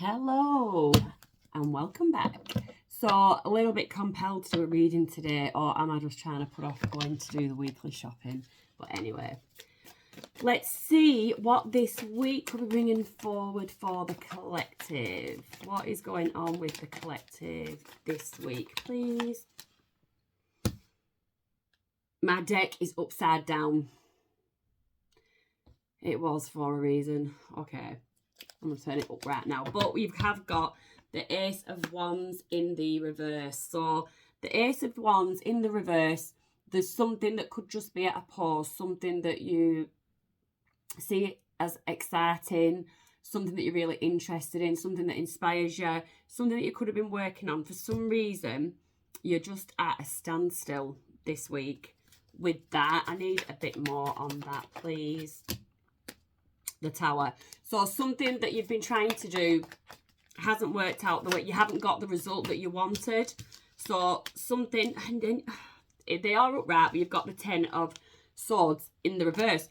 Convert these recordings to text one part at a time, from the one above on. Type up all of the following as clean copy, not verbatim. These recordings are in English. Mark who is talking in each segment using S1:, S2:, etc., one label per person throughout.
S1: Hello and welcome back. So a little bit compelled to do a reading today, or am I just trying to put off going to do the weekly shopping? But anyway, let's see what this week we're bringing forward for the collective. What is going on with the collective this week, please? My deck is upside down. It was for a reason. Okay. I'm going to turn it up right now. But we have got the Ace of Wands in the reverse. So the Ace of Wands in the reverse, there's something that could just be at a pause, something that you see as exciting, something that you're really interested in, something that inspires you, something that you could have been working on. For some reason, you're just at a standstill this week. With that, I need a bit more on that, please. The Tower. So something that you've been trying to do hasn't worked out the way, you haven't got the result that you wanted. So something, and then they are upright, but you've got the 10 of Swords in the reverse.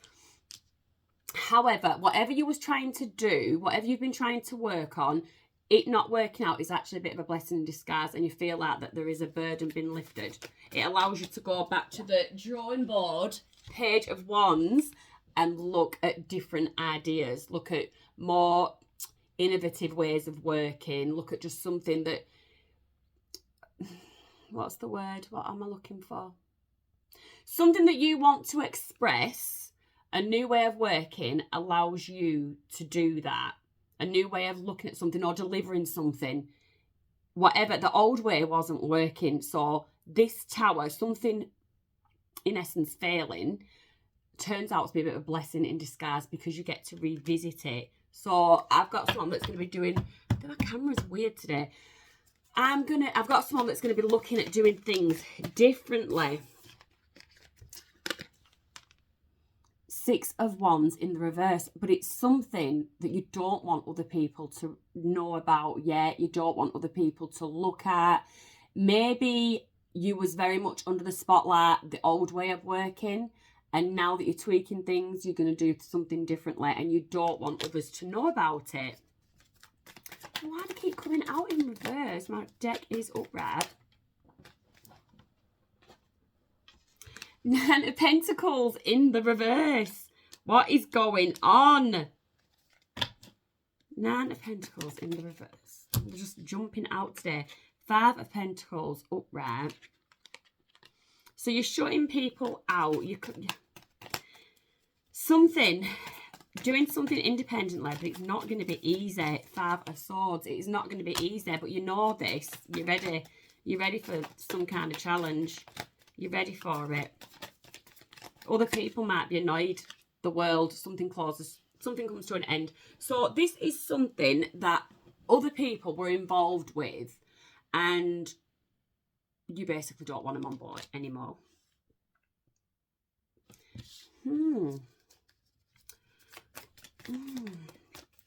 S1: However, whatever you was trying to do, whatever you've been trying to work on, it not working out is actually a bit of a blessing in disguise, and you feel like that there is a burden being lifted. It allows you to go back to the drawing board, Page of Wands, and look at different ideas, look at more innovative ways of working, look at just something that, what's the word? What am I looking for? Something that you want to express, a new way of working allows you to do that. A new way of looking at something or delivering something. Whatever, the old way wasn't working. So this Tower, something in essence failing, turns out to be a bit of a blessing in disguise because you get to revisit it. So I've got someone that's going to be doing, my camera's weird today. I've got someone that's going to be looking at doing things differently. Six of Wands in the reverse, but it's something that you don't want other people to know about yet. You don't want other people to look at. Maybe you was very much under the spotlight, the old way of working. And now that you're tweaking things, you're going to do something differently and you don't want others to know about it. Why do I keep coming out in reverse? My deck is upright. Nine of Pentacles in the reverse. What is going on? Nine of Pentacles in the reverse. I'm just jumping out today. Five of Pentacles upright. So you're shutting people out. Doing something independently, but it's not going to be easy. Five of Swords. It's not going to be easy, but you know this. You're ready. You're ready for some kind of challenge. You're ready for it. Other people might be annoyed. The world, something closes, something comes to an end. So this is something that other people were involved with, and you basically don't want them on board anymore.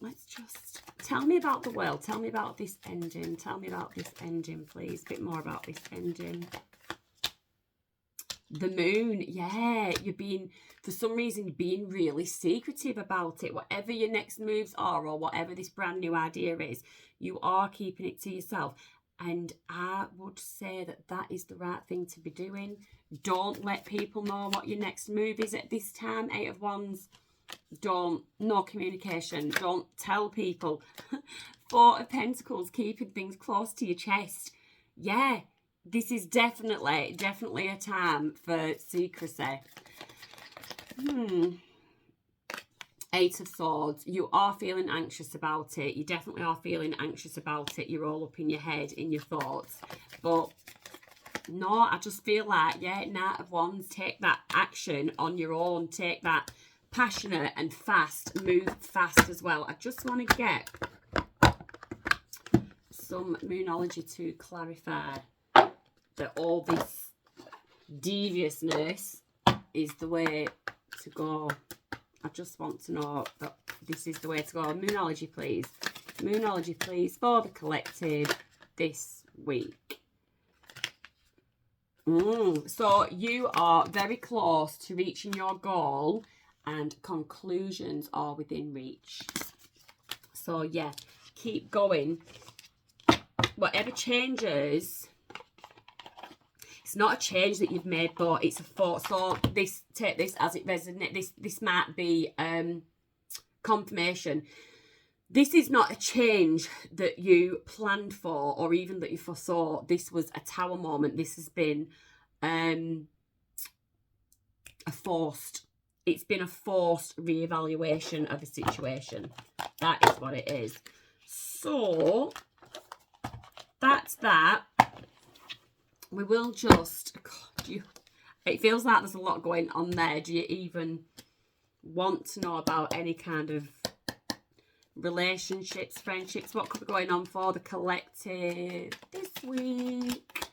S1: Let's just, tell me about the world. Tell me about this ending. Tell me about this ending, please. A bit more about this ending. The Moon, yeah, for some reason, you're being really secretive about it. Whatever your next moves are, or whatever this brand new idea is, you are keeping it to yourself. And I would say that that is the right thing to be doing. Don't let people know what your next move is at this time. Eight of Wands, no communication. Don't tell people. Four of Pentacles, keeping things close to your chest. Yeah. This is definitely a time for secrecy. Eight of Swords. You are feeling anxious about it. You definitely are feeling anxious about it. You're all up in your head, in your thoughts. But no, I just feel like, yeah, Knight of Wands, take that action on your own. Take that passionate and fast. Move fast as well. I just want to get some Moonology to clarify that all this deviousness is the way to go. I just want to know that this is the way to go. Moonology, please. Moonology, please, for the collective this week. So you are very close to reaching your goal and conclusions are within reach. So, yeah, keep going. Whatever changes, it's not a change that you've made, but it's a thought. So take this as it resonates. This might be confirmation. This is not a change that you planned for or even that you foresaw. This was a tower moment. This has been it's been a forced reevaluation of a situation. That is what it is. So that's that. We will just, it feels like there's a lot going on there. Do you even want to know about any kind of relationships, friendships? What could be going on for the collective this week?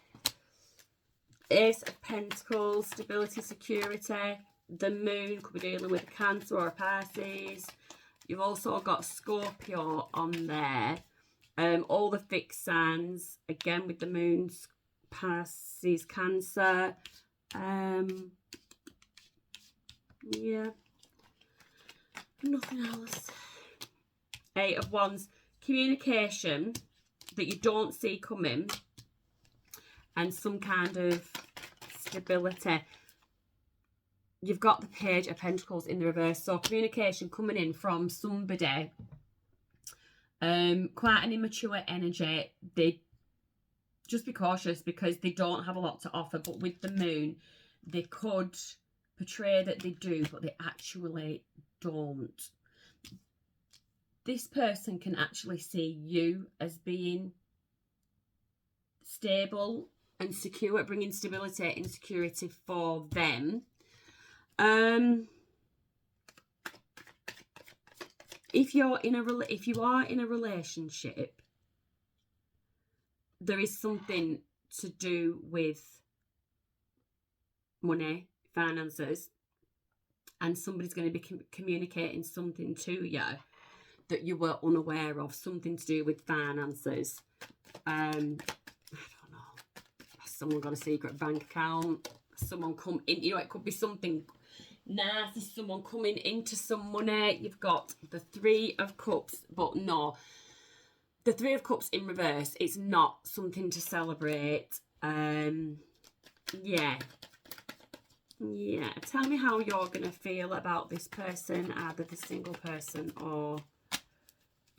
S1: Ace of Pentacles, stability, security. The moon could be dealing with a Cancer or a Pisces. You've also got Scorpio on there. All the fixed signs, again with the moon's Pisces, Cancer. Yeah. Nothing else. Eight of Wands. Communication that you don't see coming. And some kind of stability. You've got the Page of Pentacles in the reverse. So communication coming in from somebody. Quite an immature energy. They just be cautious because they don't have a lot to offer. But with the moon, they could portray that they do, but they actually don't. This person can actually see you as being stable and secure, bringing stability and security for them. If you are in a relationship, there is something to do with money, finances, and somebody's going to be communicating something to you that you were unaware of, something to do with finances. I don't know. Someone got a secret bank account. Someone come in, it could be something nice, someone coming into some money. You've got the Three of Cups, but no, the Three of Cups in reverse, it's not something to celebrate. Yeah, tell me how you're gonna feel about this person, either the single person or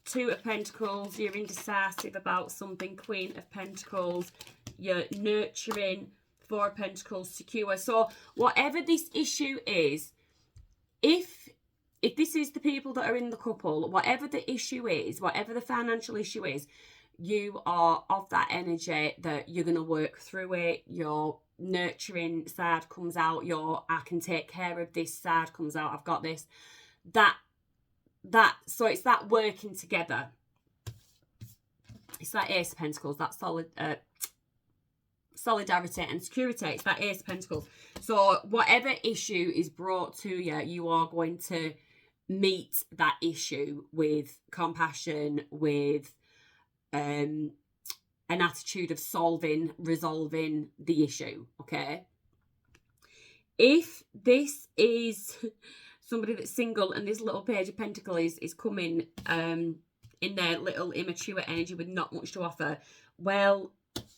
S1: Two of Pentacles. You're indecisive about something. Queen of Pentacles, you're nurturing. Four of Pentacles, secure. So whatever this issue is, if this is the people that are in the couple, whatever the issue is, whatever the financial issue is, you are of that energy that you're going to work through it. Your nurturing side comes out. Your I can take care of this side comes out. I've got this. So it's that working together. It's that Ace of Pentacles, that solidarity and security. It's that Ace of Pentacles. So whatever issue is brought to you, you are going to meet that issue with compassion, with an attitude of resolving the issue. Okay, if this is somebody that's single and this little Page of Pentacles is coming in their little immature energy with not much to offer, well,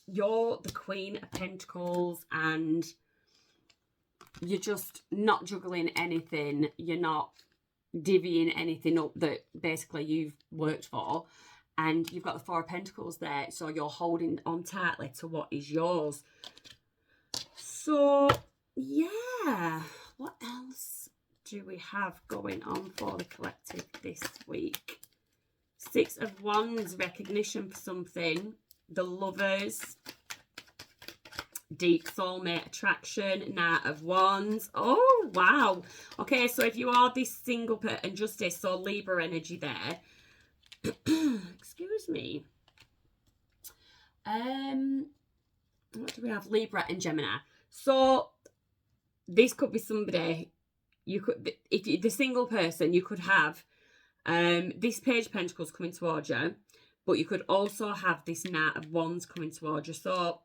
S1: you're the Queen of Pentacles and you're just not juggling anything. You're not divvying anything up that basically you've worked for. And you've got the Four of Pentacles there. So you're holding on tightly to what is yours. So, yeah. What else do we have going on for the collective this week? Six of Wands, recognition for something. The Lovers, deep soulmate attraction. Knight of Wands. Oh, wow. Okay, so if you are this single person, Justice, so Libra energy there. Excuse me. What do we have? Libra and Gemini. So this could be somebody, you could, if you're the single person, you could have this Page of Pentacles coming towards you. But you could also have this Knight of Wands coming towards you. So,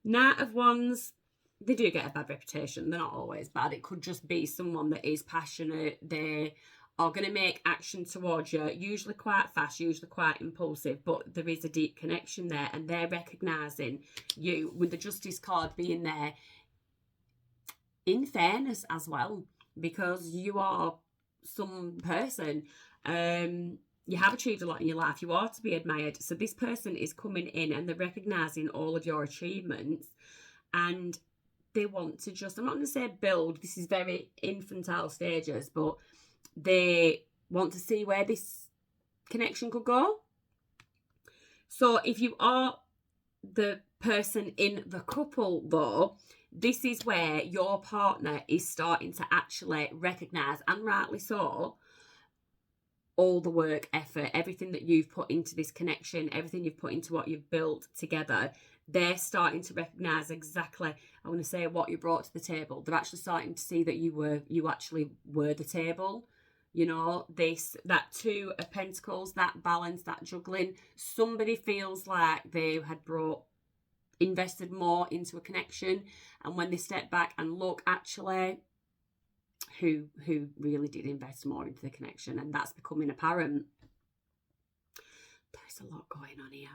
S1: Knight of Wands, they do get a bad reputation. They're not always bad. It could just be someone that is passionate. They are going to make action towards you, usually quite fast, usually quite impulsive, but there is a deep connection there, and they're recognising you, with the Justice card being there, in fairness as well, because you are some person, you have achieved a lot in your life, you are to be admired. So this person is coming in and they're recognising all of your achievements, and they want to just, I'm not going to say build, this is very infantile stages, but they want to see where this connection could go. So if you are the person in the couple though, this is where your partner is starting to actually recognise, and rightly so, all the work, effort, everything that you've put into this connection, everything you've put into what you've built together. They're starting to recognise exactly, I want to say, what you brought to the table. They're actually starting to see that you actually were the table. You know, that Two of Pentacles, that balance, that juggling. Somebody feels like they had invested more into a connection, and when they step back and look, actually, who really did invest more into the connection, and that's becoming apparent. There's a lot going on here.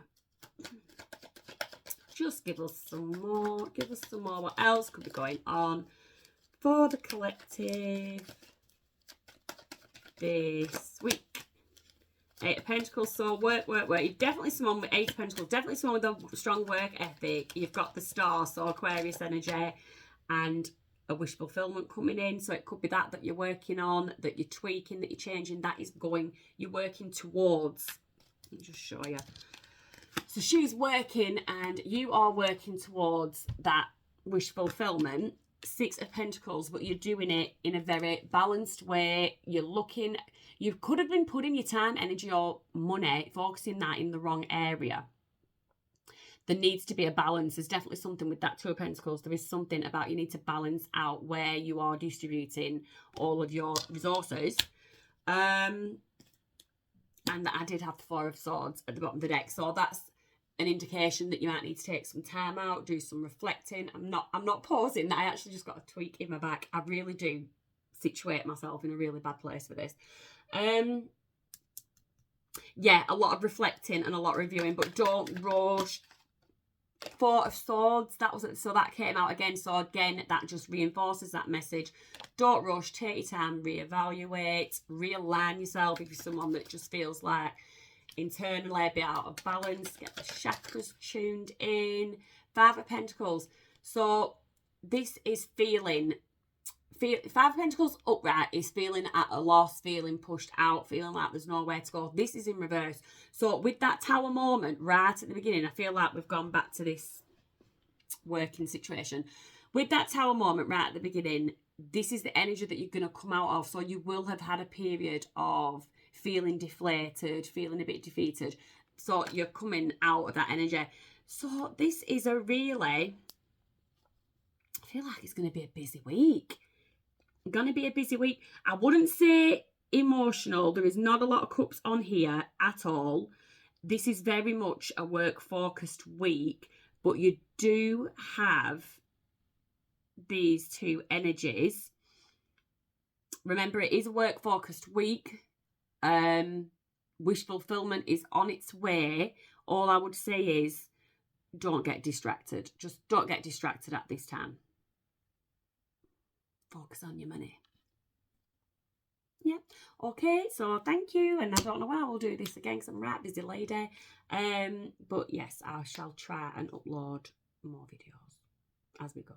S1: Just give us some more. What else could be going on for the collective this week? Eight of Pentacles. So work. You're definitely someone with Eight of Pentacles. Definitely someone with a strong work ethic. You've got the Star, so Aquarius energy, and a wish fulfillment coming in. So it could be that you're working on, that you're tweaking, that you're changing. That is you're working towards. Let me just show you. So she's working and you are working towards that wish fulfillment. Six of Pentacles, but you're doing it in a very balanced way. You're looking, you could have been putting your time, energy, or money, focusing that in the wrong area. There needs to be a balance. There's definitely something with that Two of Pentacles. There is something about you need to balance out where you are distributing all of your resources. And I did have the Four of Swords at the bottom of the deck. So that's an indication that you might need to take some time out, do some reflecting. I'm not pausing. I actually just got a tweak in my back. I really do situate myself in a really bad place for this. Yeah, a lot of reflecting and a lot of reviewing, but don't rush. Four of Swords, so that came out again. So again, that just reinforces that message. Don't rush, take your time, reevaluate, realign yourself if you're someone that just feels like internally a bit out of balance. Get the chakras tuned in. Five of Pentacles. So this is feeling, Five of Pentacles upright is feeling at a loss, feeling pushed out, feeling like there's nowhere to go. This is in reverse. So with that Tower moment right at the beginning, I feel like we've gone back to this working situation. With that Tower moment right at the beginning, this is the energy that you're going to come out of. So you will have had a period of feeling deflated, feeling a bit defeated. So you're coming out of that energy. So this is a really, I feel like it's going to be a busy week. Going to be a busy week. I wouldn't say emotional. There is not a lot of cups on here at all. This is very much a work focused week, but you do have these two energies. Remember, it is a work focused week. Wish fulfillment is on its way. All I would say is don't get distracted. Just don't get distracted at this time. Focus on your money. Yeah. Okay, so thank you. And I don't know when I will do this again because I'm a right busy lady. But yes, I shall try and upload more videos as we go.